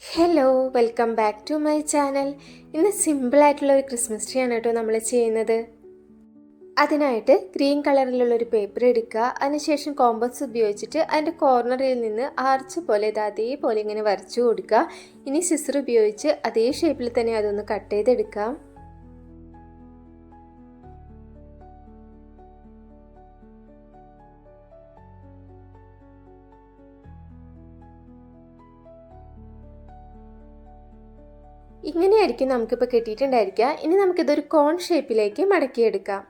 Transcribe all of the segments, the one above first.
Hello, welcome back to my channel. ഇന്ന് സിമ്പിളായിട്ടുള്ള ഒരു ക്രിസ്മസ് ട്രീ ആണ് കേട്ടോ നമ്മൾ ചെയ്യുന്നത്. അതിനായിട്ട് ഗ്രീൻ കളറിലുള്ളൊരു പേപ്പർ എടുക്കുക. അതിനുശേഷം കോമ്പസ് ഉപയോഗിച്ചിട്ട് അതിൻ്റെ കോർണറിൽ നിന്ന് ആർച്ച് പോലെ അതേപോലെ ഇങ്ങനെ വരച്ചു കൊടുക്കുക. ഇനി സിസർ ഉപയോഗിച്ച് അതേ ഷേപ്പിൽ തന്നെ അതൊന്ന് കട്ട് ചെയ്തെടുക്കാം. ഇങ്ങനെയായിരിക്കും നമുക്കിപ്പോൾ കിട്ടിയിട്ടുണ്ടായിരിക്കുക. ഇനി നമുക്കിതൊരു കോൺ ഷേപ്പിലേക്ക് മടക്കിയെടുക്കാം.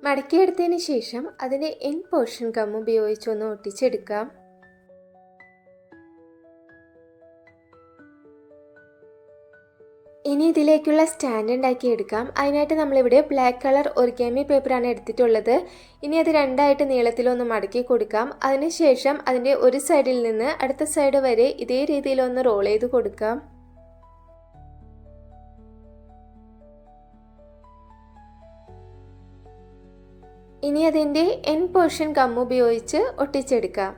മടക്കിയെടുത്തതിന് ശേഷം അതിൻ്റെ എൻഡ് പോർഷൻ ഗം ഉപയോഗിച്ചൊന്ന് ഒട്ടിച്ചെടുക്കാം. ഇനി ഇതിലേക്കുള്ള സ്റ്റാൻഡ് ഉണ്ടാക്കി എടുക്കാം. അതിനായിട്ട് നമ്മളിവിടെ ബ്ലാക്ക് കളർ ഒറിഗാമി പേപ്പറാണ് എടുത്തിട്ടുള്ളത്. ഇനി അത് രണ്ടായിട്ട് നീളത്തിലൊന്ന് മടക്കി കൊടുക്കാം. അതിനുശേഷം അതിൻ്റെ ഒരു സൈഡിൽ നിന്ന് അടുത്ത സൈഡ് വരെ ഇതേ രീതിയിലൊന്ന് റോൾ ചെയ്ത് കൊടുക്കാം. ഇനി അതിൻ്റെ എൻഡ് പോർഷൻ ഗം ഉപയോഗിച്ച് ഒട്ടിച്ചെടുക്കാം.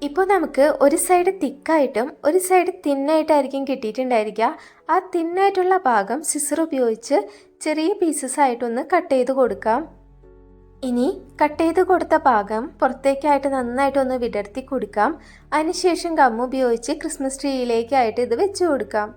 ഇപ്പോൾ നമുക്ക് ഒരു സൈഡ് തിക്കായിട്ടും ഒരു സൈഡ് തിന്നായിട്ടായിരിക്കും കിട്ടിയിട്ടുണ്ടായിരിക്കുക. ആ തിന്നായിട്ടുള്ള ഭാഗം സിസർ ഉപയോഗിച്ച് ചെറിയ പീസസ് ആയിട്ടൊന്ന് കട്ട് ചെയ്ത് കൊടുക്കാം. ഇനി കട്ട് ചെയ്ത് കൊടുത്ത ഭാഗം പുറത്തേക്കായിട്ട് നന്നായിട്ടൊന്ന് വിടർത്തി കൊടുക്കാം. അതിനുശേഷം ഗം ഉപയോഗിച്ച് ക്രിസ്മസ് ട്രീയിലേക്കായിട്ട് ഇത് വെച്ച് കൊടുക്കാം.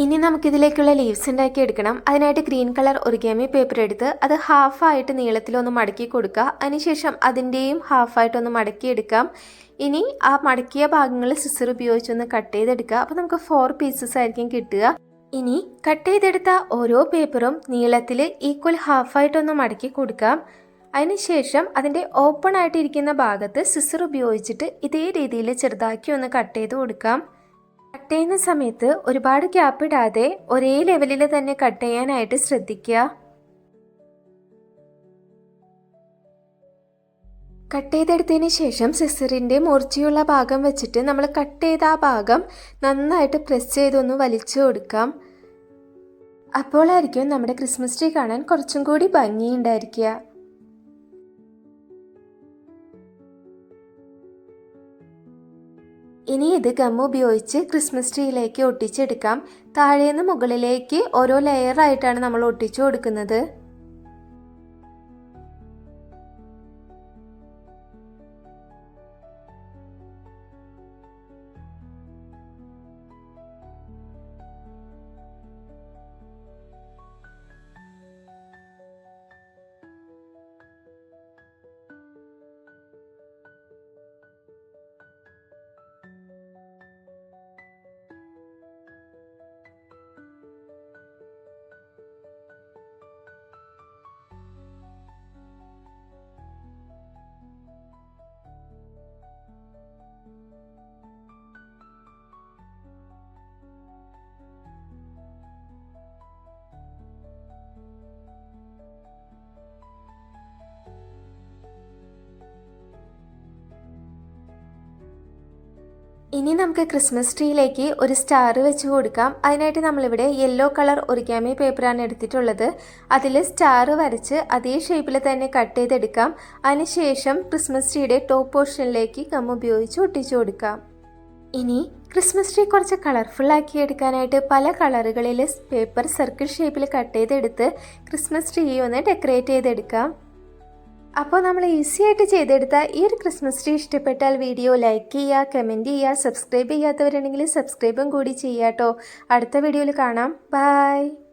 ഇനി നമുക്കിതിലേക്കുള്ള ലീവ്സ് ഉണ്ടാക്കി എടുക്കണം. അതിനായിട്ട് ഗ്രീൻ കളർ ഒറിഗാമി പേപ്പർ എടുത്ത് അത് ഹാഫായിട്ട് നീളത്തിലൊന്ന് മടക്കി കൊടുക്കുക. അതിനുശേഷം അതിൻ്റെയും ഹാഫായിട്ടൊന്ന് മടക്കിയെടുക്കാം. ഇനി ആ മടക്കിയ ഭാഗങ്ങൾ സിസർ ഉപയോഗിച്ചൊന്ന് കട്ട് ചെയ്തെടുക്കുക. അപ്പോൾ നമുക്ക് 4 പീസസ് ആയിരിക്കും കിട്ടുക. ഇനി കട്ട് ചെയ്തെടുത്ത ഓരോ പേപ്പറും നീളത്തിൽ ഈക്വൽ ഹാഫായിട്ടൊന്ന് മടക്കി കൊടുക്കാം. അതിനുശേഷം അതിൻ്റെ ഓപ്പൺ ആയിട്ടിരിക്കുന്ന ഭാഗത്ത് സിസർ ഉപയോഗിച്ചിട്ട് ഇതേ രീതിയിൽ ചെറുതാക്കി ഒന്ന് കട്ട് ചെയ്ത് കൊടുക്കാം. കട്ട് ചെയ്യുന്ന സമയത്ത് ഒരുപാട് ഗ്യാപ്പ് ഇടാതെ ഒരേ ലെവലിൽ തന്നെ കട്ട് ചെയ്യാനായിട്ട് ശ്രദ്ധിക്കുക. കട്ട് ചെയ്തെടുത്തതിന് ശേഷം സിസറിൻ്റെ മൂർച്ചയുള്ള ഭാഗം വെച്ചിട്ട് നമ്മൾ കട്ട് ചെയ്ത ആ ഭാഗം നന്നായിട്ട് പ്രസ് ചെയ്തൊന്ന് വലിച്ചു കൊടുക്കാം. അപ്പോഴായിരിക്കും നമ്മുടെ ക്രിസ്മസ് ട്രീ കാണാൻ കുറച്ചും കൂടി ഭംഗിയുണ്ടായിരിക്കുക. ഇനി ഇത് ഗം ഉപയോഗിച്ച് ക്രിസ്മസ് ട്രീയിലേക്ക് ഒട്ടിച്ചെടുക്കാം. താഴേന്ന് മുകളിലേക്ക് ഓരോ ലെയറായിട്ടാണ് നമ്മൾ ഒട്ടിച്ചു കൊടുക്കുന്നത്. ഇനി നമുക്ക് ക്രിസ്മസ് ട്രീയിലേക്ക് ഒരു സ്റ്റാർ വെച്ച് കൊടുക്കാം. അതിനായിട്ട് നമ്മളിവിടെ യെല്ലോ കളർ ഒറിഗാമി പേപ്പറാണ് എടുത്തിട്ടുള്ളത്. അതിൽ സ്റ്റാർ വരച്ച് അതേ ഷേപ്പിൽ തന്നെ കട്ട് ചെയ്തെടുക്കാം. അതിനുശേഷം ക്രിസ്മസ് ട്രീയുടെ ടോപ്പ് പോർഷനിലേക്ക് ഗം ഉപയോഗിച്ച് ഒട്ടിച്ചു കൊടുക്കാം. ഇനി ക്രിസ്മസ് ട്രീ കുറച്ച് കളർഫുള്ളാക്കി എടുക്കാനായിട്ട് പല കളറുകളിൽ പേപ്പർ സർക്കിൾ ഷേപ്പിൽ കട്ട് ചെയ്തെടുത്ത് ക്രിസ്മസ് ട്രീ ഒന്ന് ഡെക്കറേറ്റ് ചെയ്തെടുക്കാം. അപ്പോൾ നമ്മൾ ഈസി ആയിട്ട് ചെയ്തെടുത്ത ഈ ഒരു ക്രിസ്മസ് ട്രീ ഇഷ്ടപ്പെട്ടാൽ വീഡിയോ ലൈക്ക് ചെയ്യുക, കമൻറ്റ് ചെയ്യുക, സബ്സ്ക്രൈബ് ചെയ്യാത്തവരുണ്ടെങ്കിൽ സബ്സ്ക്രൈബും കൂടി ചെയ്യാം കേട്ടോ. അടുത്ത വീഡിയോയിൽ കാണാം. ബൈ.